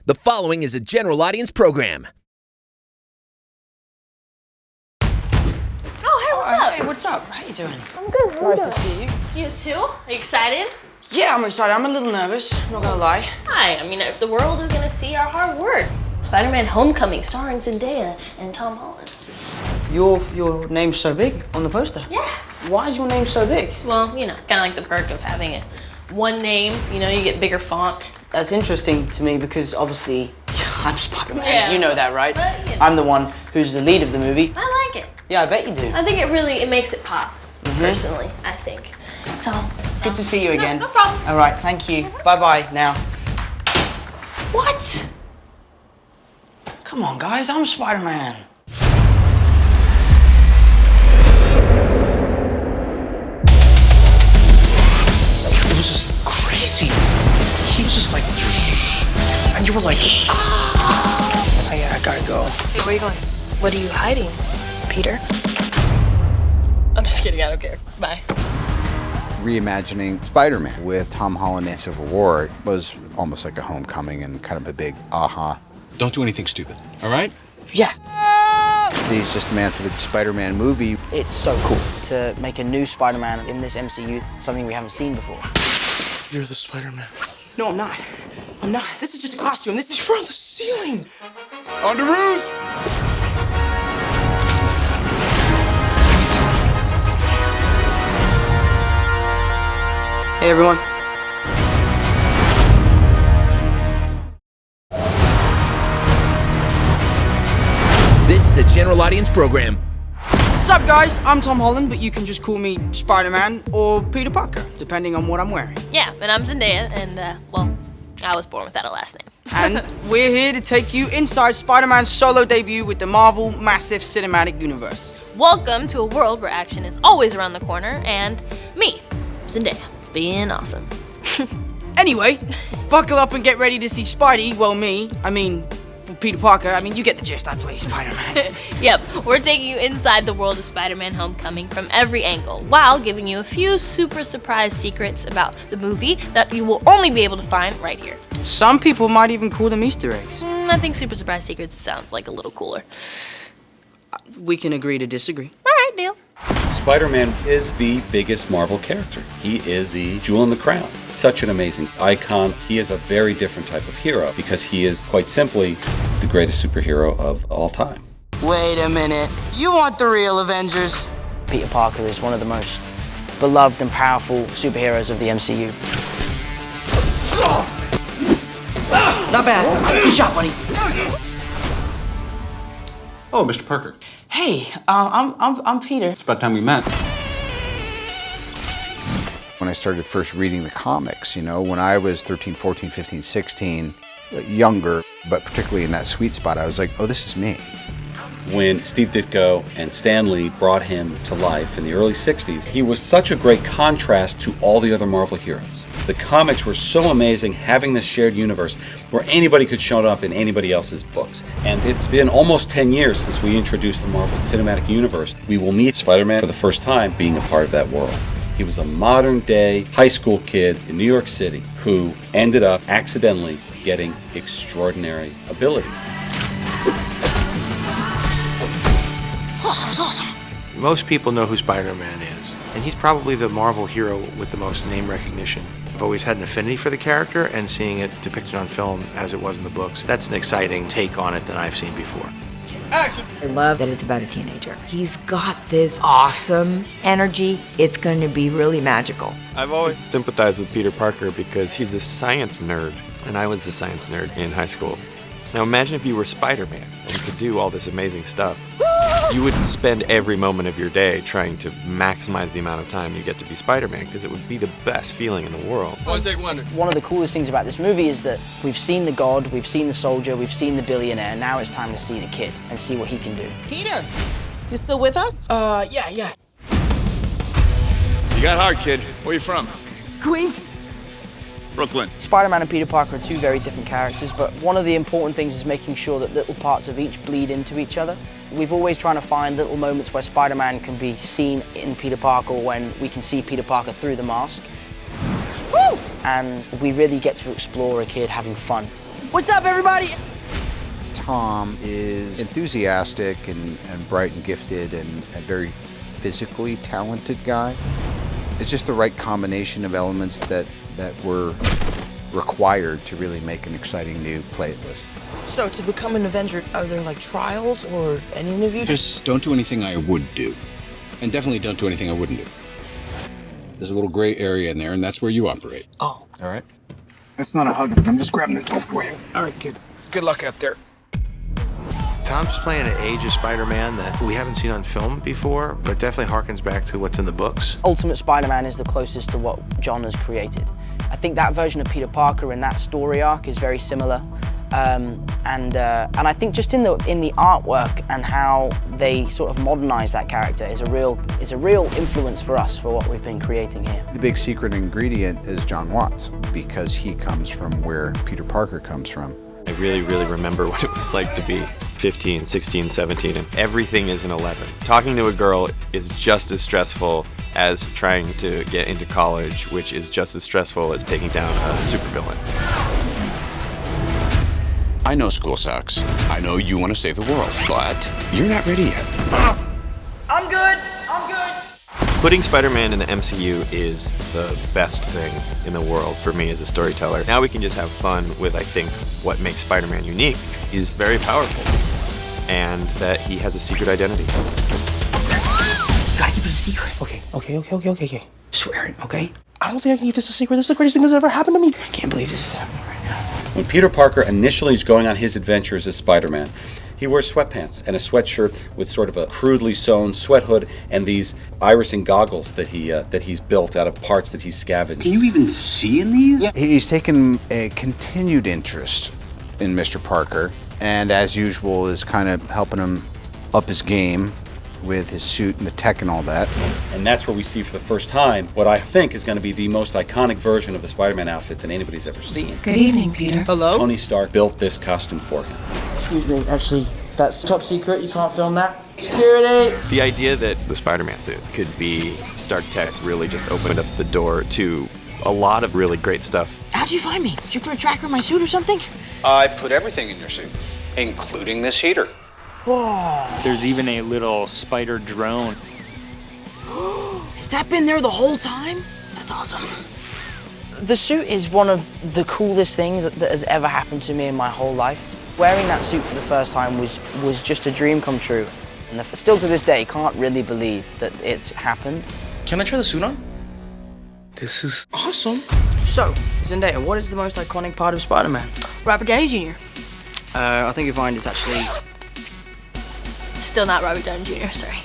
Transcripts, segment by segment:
The following is a general audience program. Hey, what's up? How you doing? I'm good. Nice to see you. You too? Are you excited? Yeah, I'm excited. I'm a little nervous, not gonna lie. Hi. I mean, the world is gonna see our hard work. Spider-Man: Homecoming, starring Zendaya and Tom Holland. Your name's so big on the poster. Yeah. Why is your name so big? Well, you know, kind of like the perk of having it one name. You know, you get bigger font. That's interesting to me because obviously I'm Spider-Man. Yeah. You know that, right? But, you know. I'm the one who's the lead of the movie. I like it. Yeah, I bet you do. I think it makes it pop. Personally, I think. So. Good to see you again. No problem. All right, thank you. Bye-bye now. What? Come on, guys, I'm Spider-Man. It was just crazy. He was just like, and you were like, ah. I gotta go. Hey, where are you going? What are you hiding, Peter? I'm just kidding, I don't care. Bye. Reimagining Spider-Man with Tom Holland in Civil War was almost like a homecoming and kind of a big aha. Don't do anything stupid, all right? Yeah. He's just the man for the Spider-Man movie. It's so cool to make a new Spider-Man in this MCU, something we haven't seen before. You're the Spider-Man. No, I'm not. I'm not. This is just a costume. This is... You're on the ceiling. On the roof! Hey, everyone. This is a general audience program. What's up, guys? I'm Tom Holland, but you can just call me Spider-Man or Peter Parker, depending on what I'm wearing. Yeah, and I'm Zendaya, and well, I was born without a last name. And we're here to take you inside Spider-Man's solo debut with the Marvel Massive Cinematic Universe. Welcome to a world where action is always around the corner, and me, Zendaya, being awesome. Anyway, buckle up and get ready to see Spidey, well, Peter Parker. I mean, you get the gist. I play Spider-Man. Yep, we're taking you inside the world of Spider-Man: Homecoming from every angle, while giving you a few super surprise secrets about the movie that you will only be able to find right here. Some people might even call them Easter eggs. I think super surprise secrets sounds like a little cooler. We can agree to disagree. All right, deal. Spider-Man is the biggest Marvel character. He is the jewel in the crown. Such an amazing icon. He is a very different type of hero because he is, quite simply, the greatest superhero of all time. Wait a minute. You want the real Avengers? Peter Parker is one of the most beloved and powerful superheroes of the MCU. Not bad. Good shot, buddy. Oh, Mr. Parker. Hey, I'm Peter. It's about time we met. When I started first reading the comics, when I was 13, 14, 15, 16, younger, but particularly in that sweet spot, I was like, oh, this is me. When Steve Ditko and Stan Lee brought him to life in the early 60s, he was such a great contrast to all the other Marvel heroes. The comics were so amazing, having this shared universe where anybody could show up in anybody else's books. And it's been almost 10 years since we introduced the Marvel Cinematic Universe. We will meet Spider-Man for the first time being a part of that world. He was a modern-day high school kid in New York City who ended up accidentally getting extraordinary abilities. Oh, that was awesome. Most people know who Spider-Man is, and he's probably the Marvel hero with the most name recognition. I've always had an affinity for the character, and seeing it depicted on film as it was in the books, that's an exciting take on it than I've seen before. Action! I love that it's about a teenager. He's got this awesome energy. It's going to be really magical. I've always sympathized with Peter Parker because he's a science nerd, and I was a science nerd in high school. Now imagine if you were Spider-Man and you could do all this amazing stuff. You would spend every moment of your day trying to maximize the amount of time you get to be Spider-Man because it would be the best feeling in the world. One of the coolest things about this movie is that we've seen the God, we've seen the soldier, we've seen the billionaire. Now it's time to see the kid and see what he can do. Peter, you still with us? Yeah. You got hard, kid. Where you from? Queens? Brooklyn. Spider-Man and Peter Parker are two very different characters, but one of the important things is making sure that little parts of each bleed into each other. We've always trying to find little moments where Spider-Man can be seen in Peter Parker, when we can see Peter Parker through the mask. Woo! And we really get to explore a kid having fun What's up, everybody? Tom is enthusiastic and bright and gifted and a very physically talented guy. It's just the right combination of elements that were required to really make an exciting new playlist. So, to become an Avenger, are there like trials or any interview? Just don't do anything I would do. And definitely don't do anything I wouldn't do. There's a little gray area in there, and that's where you operate. Oh. All right? That's not a hug. I'm just grabbing the door for you. All right, kid. Good luck out there. Tom's playing an age of Spider-Man that we haven't seen on film before, but definitely harkens back to what's in the books. Ultimate Spider-Man is the closest to what John has created. I think that version of Peter Parker in that story arc is very similar. And I think just in the artwork and how they sort of modernize that character is a real influence for us for what we've been creating here. The big secret ingredient is John Watts, because he comes from where Peter Parker comes from. I really, really remember what it was like to be 15, 16, 17, and everything is an 11. Talking to a girl is just as stressful as trying to get into college, which is just as stressful as taking down a supervillain. I know school sucks. I know you want to save the world, but you're not ready yet. I'm good. I'm good. Putting Spider-Man in the MCU is the best thing in the world for me as a storyteller. Now we can just have fun with, I think, what makes Spider-Man unique. He's very powerful, and that he has a secret identity. You gotta keep it a secret. Okay. Swear it, okay? I don't think I can keep this a secret. This is the greatest thing that's ever happened to me. I can't believe this is happening right now. When Peter Parker initially is going on his adventures as Spider-Man, he wears sweatpants and a sweatshirt with sort of a crudely sewn sweat hood and these irising goggles that he's built out of parts that he's scavenged. Can you even see in these? Yeah. He's taken a continued interest in Mr. Parker, and as usual is kind of helping him up his game with his suit and the tech and all that. And that's where we see for the first time what I think is going to be the most iconic version of the Spider-Man outfit that anybody's ever seen. Good evening, Peter. Hello? Tony Stark built this costume for him. Excuse me, actually, that's top secret. You can't film that. Security! The idea that the Spider-Man suit could be Stark Tech really just opened up the door to a lot of really great stuff. How'd you find me? Did you put a tracker in my suit or something? I put everything in your suit, including this heater. Whoa. There's even a little spider drone. Has that been there the whole time? That's awesome. The suit is one of the coolest things that has ever happened to me in my whole life. Wearing that suit for the first time was just a dream come true. And still to this day, can't really believe that it's happened. Can I try the suit on? This is awesome. So, Zendaya, what is the most iconic part of Spider-Man? Robert Downey Jr. I think you'll find it's actually... Still not Robert Downey Jr., sorry.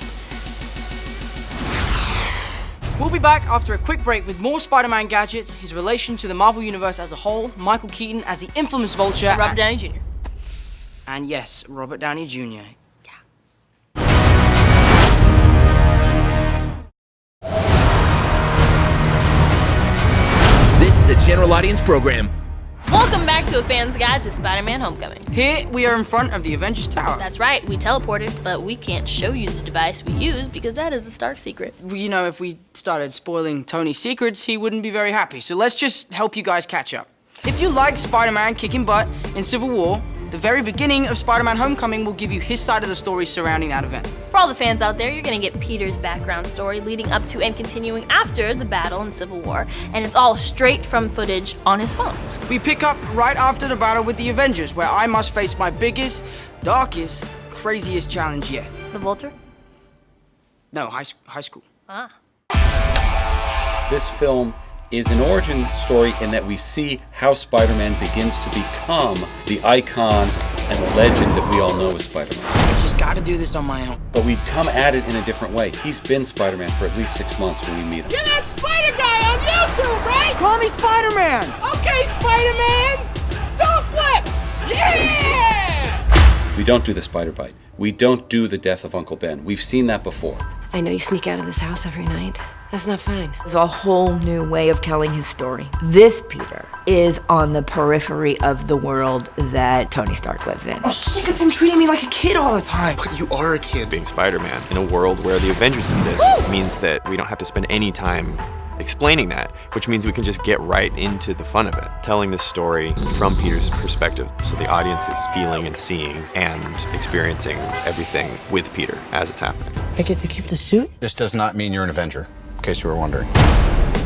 We'll be back after a quick break with more Spider-Man gadgets, his relation to the Marvel Universe as a whole, Michael Keaton as the infamous Vulture, Robert Downey Jr. And yes, Robert Downey Jr. This is a general audience program. Welcome back to A Fan's Guide to Spider-Man Homecoming. Here we are in front of the Avengers Tower. That's right, we teleported, but we can't show you the device we use because that is a Stark secret. You know, if we started spoiling Tony's secrets, he wouldn't be very happy. So let's just help you guys catch up. If you like Spider-Man kicking butt in Civil War, the very beginning of Spider-Man Homecoming will give you his side of the story surrounding that event. For all the fans out there, you're gonna get Peter's background story leading up to and continuing after the battle in Civil War, and it's all straight from footage on his phone. We pick up right after the battle with the Avengers, where I must face my biggest, darkest, craziest challenge yet. The Vulture? No, high school. Ah. This film is an origin story in that we see how Spider-Man begins to become the icon and the legend that we all know as Spider-Man. I just gotta do this on my own. But we come at it in a different way. He's been Spider-Man for at least 6 months when we meet him. You're that Spider guy on YouTube, right? Call me Spider-Man! Okay, Spider-Man! Don't flip! Yeah! We don't do the spider bite. We don't do the death of Uncle Ben. We've seen that before. I know you sneak out of this house every night. That's not fine. There's a whole new way of telling his story. This Peter is on the periphery of the world that Tony Stark lives in. I'm sick of him treating me like a kid all the time. But you are a kid. Being Spider-Man in a world where the Avengers exist means that we don't have to spend any time explaining that, which means we can just get right into the fun of it, telling this story from Peter's perspective, so the audience is feeling and seeing and experiencing everything with Peter as it's happening. I get to keep the suit? This does not mean you're an Avenger, in case you were wondering.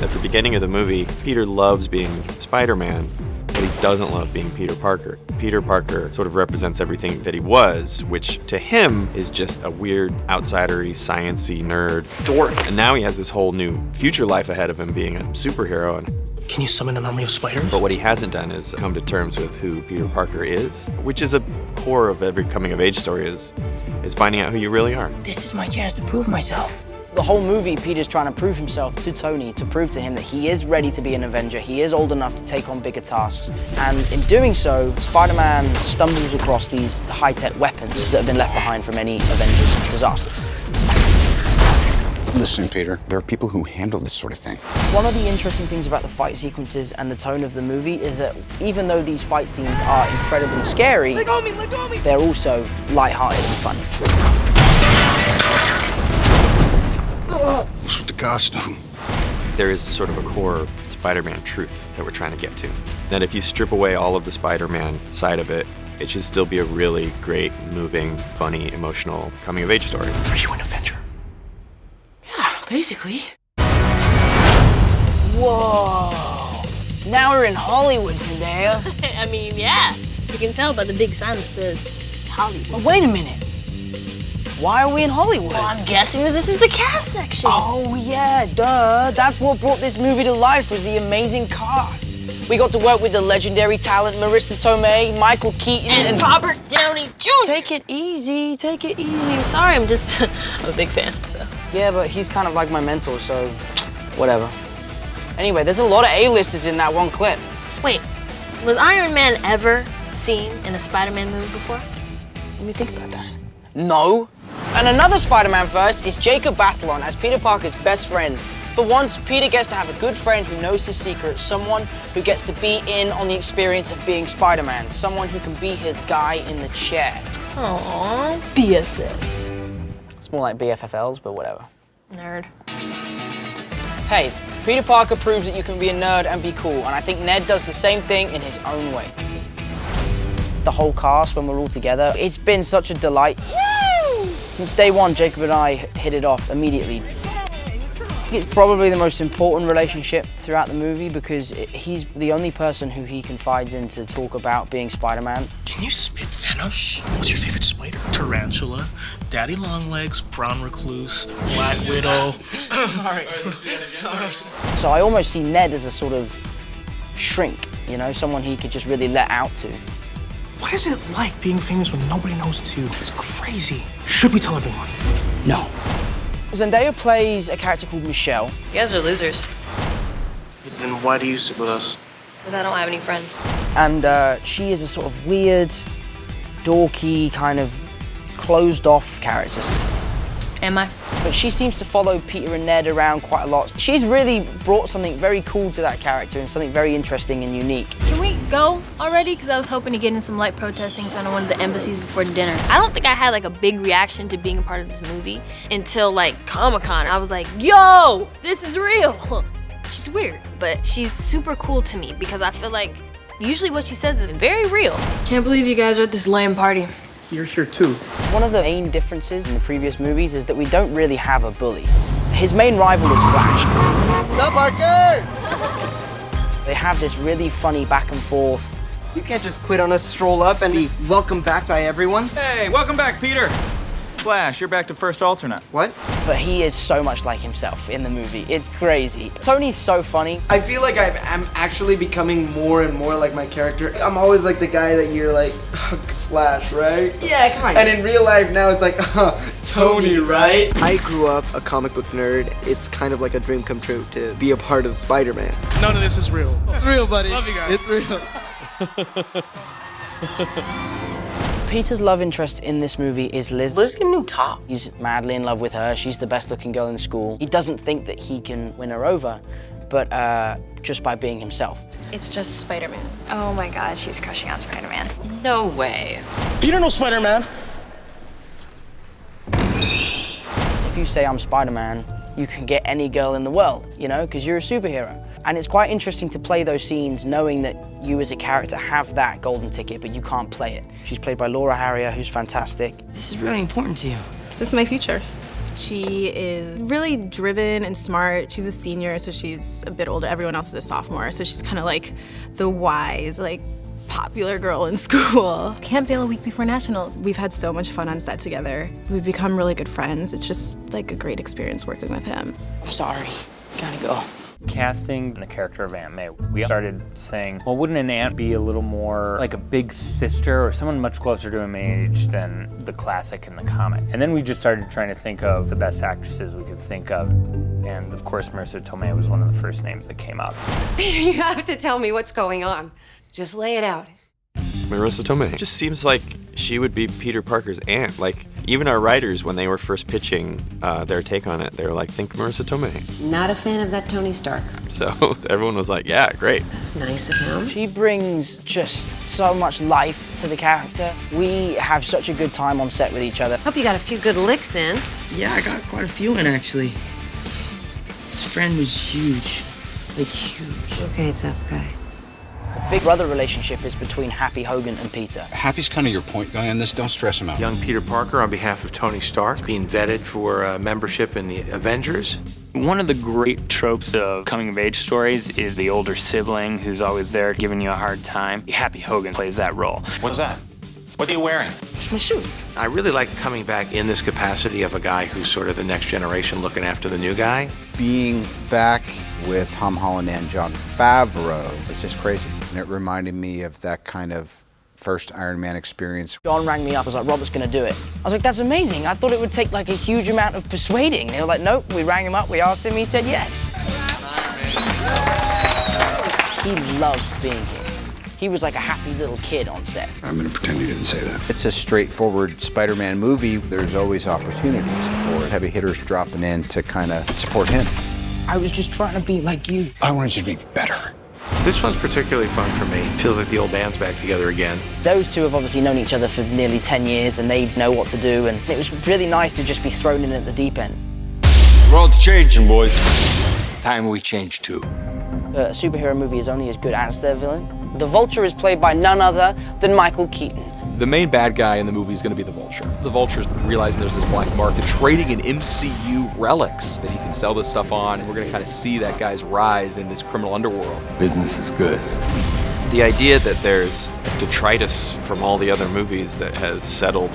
At the beginning of the movie, Peter loves being Spider-Man, but he doesn't love being Peter Parker. Peter Parker sort of represents everything that he was, which to him is just a weird, outsidery, science-y nerd dork. And now he has this whole new future life ahead of him being a superhero. Can you summon an army of spiders? But what he hasn't done is come to terms with who Peter Parker is, which is a core of every coming-of-age story is finding out who you really are. This is my chance to prove myself. The whole movie, Peter's trying to prove himself to Tony, to prove to him that he is ready to be an Avenger, he is old enough to take on bigger tasks. And in doing so, Spider-Man stumbles across these high-tech weapons that have been left behind from any Avengers disasters. Listen, Peter, there are people who handle this sort of thing. One of the interesting things about the fight sequences and the tone of the movie is that even though these fight scenes are incredibly scary, they're also lighthearted and funny. What's with the costume? There is sort of a core Spider-Man truth that we're trying to get to. That if you strip away all of the Spider-Man side of it, it should still be a really great, moving, funny, emotional coming-of-age story. Are you an Avenger? Yeah, basically. Whoa! Now we're in Hollywood, Zendaya. I mean, yeah. You can tell by the big sign that says Hollywood. But wait a minute. Why are we in Hollywood? Well, I'm guessing that this is the cast section. Oh yeah, duh. That's what brought this movie to life, was the amazing cast. We got to work with the legendary talent Marissa Tomei, Michael Keaton, and Robert Downey Jr. Take it easy, take it easy. Sorry, I'm a big fan. So. Yeah, but he's kind of like my mentor, so whatever. Anyway, there's a lot of A-listers in that one clip. Wait, was Iron Man ever seen in a Spider-Man movie before? Let me think about that. No. And another Spider-Man first is Jacob Batalon as Peter Parker's best friend. For once, Peter gets to have a good friend who knows his secret, someone who gets to be in on the experience of being Spider-Man, someone who can be his guy in the chair. Aww, BFFs. It's more like BFFLs, but whatever. Nerd. Hey, Peter Parker proves that you can be a nerd and be cool, and I think Ned does the same thing in his own way. The whole cast, when we're all together, it's been such a delight. Since day one, Jacob and I hit it off immediately. It's probably the most important relationship throughout the movie because he's the only person who he confides in to talk about being Spider-Man. Can you spit Thanos? What's your favorite spider? Tarantula, Daddy Longlegs, Brown Recluse, Black Widow. Sorry. So I almost see Ned as a sort of shrink, you know, someone he could just really let out to. What is it like being famous when nobody knows it's you? It's crazy. Should we tell everyone? No. Zendaya plays a character called Michelle. You guys are losers. Then why do you sit with us? Because I don't have any friends. And she is a sort of weird, dorky, kind of closed-off character. Am I? But she seems to follow Peter and Ned around quite a lot. She's really brought something very cool to that character and something very interesting and unique. Can we go already? Because I was hoping to get in some light protesting in front of one of the embassies before dinner. I don't think I had like a big reaction to being a part of this movie until like Comic-Con. I was like, yo, this is real. She's weird, but she's super cool to me because I feel like usually what she says is very real. Can't believe you guys are at this lame party. You're here too. One of the main differences in the previous movies is that we don't really have a bully. His main rival is Flash. What's up, Parker? They have this really funny back and forth. You can't just quit on us, stroll up, and be welcomed back by everyone. Hey, welcome back, Peter. Flash, you're back to first alternate. What? But he is so much like himself in the movie. It's crazy. Tony's so funny. I feel like I'm actually becoming more and more like my character. I'm always like the guy that you're like, Flash, right? Yeah, kind of. And in real life now it's like, Tony, right? I grew up a comic book nerd. It's kind of like a dream come true to be a part of Spider-Man. None of this is real. It's real, buddy. Love you guys. It's real. Peter's love interest in this movie is Liz. Liz get a new top. He's madly in love with her. She's the best looking girl in school. He doesn't think that he can win her over, but just by being himself. It's just Spider-Man. Oh my God, she's crushing on Spider-Man. No way. Peter knows Spider-Man. If you say I'm Spider-Man, you can get any girl in the world, you know, because you're a superhero. And it's quite interesting to play those scenes knowing that you as a character have that golden ticket, but you can't play it. She's played by Laura Harrier, who's fantastic. This is really important to you. This is my future. She is really driven and smart. She's a senior, so she's a bit older. Everyone else is a sophomore, so she's kind of like the wise, like, popular girl in school. Can't bail a week before nationals. We've had so much fun on set together. We've become really good friends. It's just like a great experience working with him. I'm sorry. Gotta go. Casting the character of Aunt May, we started saying, well, wouldn't an aunt be a little more like a big sister or someone much closer to an age than the classic in the comic? And then we just started trying to think of the best actresses we could think of. And of course, Marissa Tomei was one of the first names that came up. Peter, you have to tell me what's going on. Just lay it out. Marissa Tomei just seems like she would be Peter Parker's aunt. Like, even our writers, when they were first pitching their take on it, they were like, think Marissa Tomei. Not a fan of that Tony Stark. So everyone was like, yeah, great. That's nice of him. She brings just so much life to the character. We have such a good time on set with each other. Hope you got a few good licks in. Yeah, I got quite a few in, actually. His friend was huge. Like, huge. Okay, tough guy. The big brother relationship is between Happy Hogan and Peter. Happy's kind of your point guy on this. Don't stress him out. Young Peter Parker, on behalf of Tony Stark, being vetted for membership in the Avengers. One of the great tropes of coming-of-age stories is the older sibling who's always there giving you a hard time. Happy Hogan plays that role. What's that? What are you wearing? It's my suit. I really like coming back in this capacity of a guy who's sort of the next generation looking after the new guy. Being back with Tom Holland and Jon Favreau was just crazy. And it reminded me of that kind of first Iron Man experience. John rang me up, was like, Robert's gonna do it. I was like, that's amazing. I thought it would take like a huge amount of persuading. They were like, nope, we rang him up, we asked him, he said yes. He loved being here. He was like a happy little kid on set. I'm gonna pretend you didn't say that. It's a straightforward Spider-Man movie. There's always opportunities for heavy hitters dropping in to kind of support him. I was just trying to be like you. I wanted you to be better. This one's particularly fun for me. Feels like the old band's back together again. Those two have obviously known each other for nearly 10 years and they know what to do, and it was really nice to just be thrown in at the deep end. The world's changing, boys. Time we change too. A superhero movie is only as good as their villain. The Vulture is played by none other than Michael Keaton. The main bad guy in the movie is going to be the Vulture. The Vulture's realizing there's this black market, trading in MCU relics that he can sell this stuff on, and we're going to kind of see that guy's rise in this criminal underworld. Business is good. The idea that there's detritus from all the other movies that has settled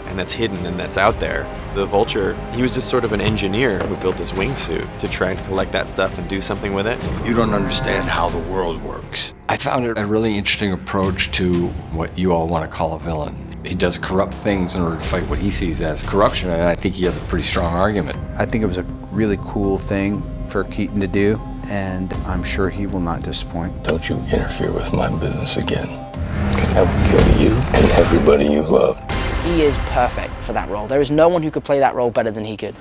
and that's hidden and that's out there. The Vulture, he was just sort of an engineer who built this wingsuit to try and collect that stuff and do something with it. You don't understand how the world works. I found it a really interesting approach to what you all want to call a villain. He does corrupt things in order to fight what he sees as corruption, and I think he has a pretty strong argument. I think it was a really cool thing for Keaton to do, and I'm sure he will not disappoint. Don't you interfere with my business again, because I will kill you and everybody you love. He is perfect for that role. There is no one who could play that role better than he could.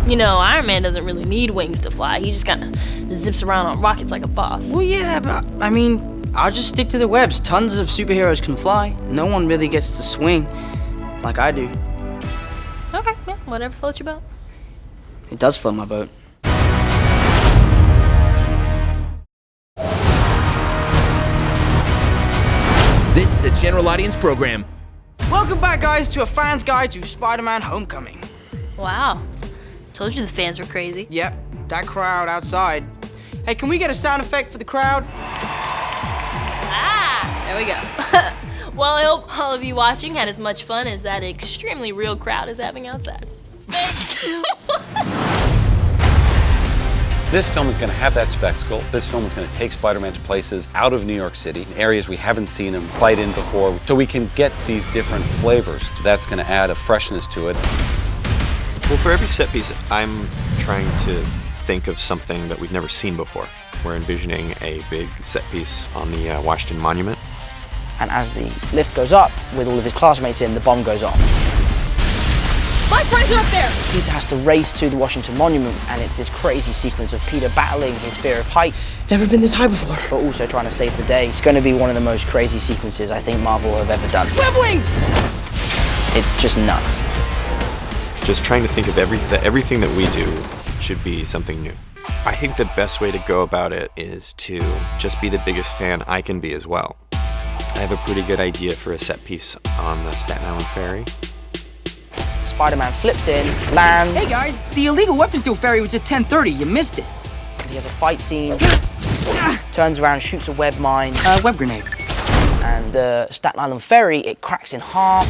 You know, Iron Man doesn't really need wings to fly. He just kind of zips around on rockets like a boss. Well, yeah, but I mean, I'll just stick to the webs. Tons of superheroes can fly. No one really gets to swing like I do. Okay, yeah, whatever floats your boat. It does float my boat. This is a general audience program. Welcome back, guys, to a fan's guide to Spider-Man Homecoming. Wow. Told you the fans were crazy. Yep, that crowd outside. Hey, can we get a sound effect for the crowd? Ah, there we go. Well, I hope all of you watching had as much fun as that extremely real crowd is having outside. Thanks. This film is going to have that spectacle. This film is going to take Spider-Man to places out of New York City, areas we haven't seen him fight in before, so we can get these different flavors. That's going to add a freshness to it. Well, for every set piece, I'm trying to think of something that we've never seen before. We're envisioning a big set piece on the Washington Monument. And as the lift goes up, with all of his classmates in, the bomb goes off. My friends are up there! Peter has to race to the Washington Monument, and it's this crazy sequence of Peter battling his fear of heights. Never been this high before. But also trying to save the day. It's going to be one of the most crazy sequences I think Marvel have ever done. Web wings! It's just nuts. Just trying to think of everything that we do should be something new. I think the best way to go about it is to just be the biggest fan I can be as well. I have a pretty good idea for a set piece on the Staten Island ferry. Spider-Man flips in, lands. Hey guys, the illegal weapons deal ferry was at 10:30. You missed it. He has a fight scene. Turns around, shoots a web mine. Web grenade. And the Staten Island ferry, it cracks in half.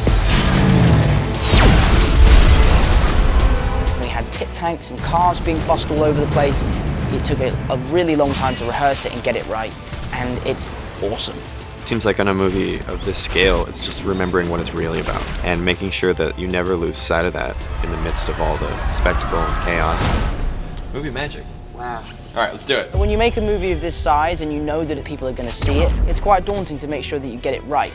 We had tip tanks and cars being bussed all over the place. It took a really long time to rehearse it and get it right. And it's awesome. It seems like on a movie of this scale, it's just remembering what it's really about and making sure that you never lose sight of that in the midst of all the spectacle and chaos. Movie magic. Wow. All right, let's do it. When you make a movie of this size and you know that people are going to see it, it's quite daunting to make sure that you get it right.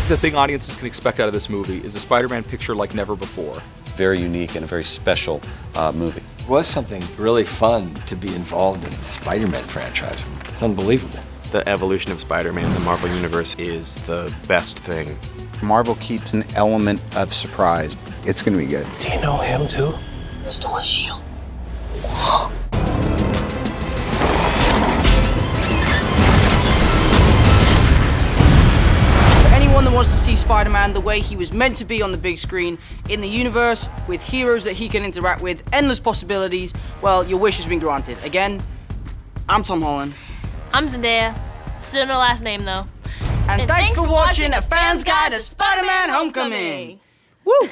The thing audiences can expect out of this movie is a Spider-Man picture like never before. Very unique and a very special movie. It was something really fun to be involved in the Spider-Man franchise. It's unbelievable. The evolution of Spider-Man in the Marvel Universe is the best thing. Marvel keeps an element of surprise. It's going to be good. Do you know him too? Stole his shield. Anyone that wants to see Spider-Man the way he was meant to be on the big screen, in the universe, with heroes that he can interact with, endless possibilities, well, your wish has been granted. Again, I'm Tom Holland. I'm Zendaya. Still no last name, though. And thanks for watching A Fan's Guide to Spider-Man Homecoming. Woo!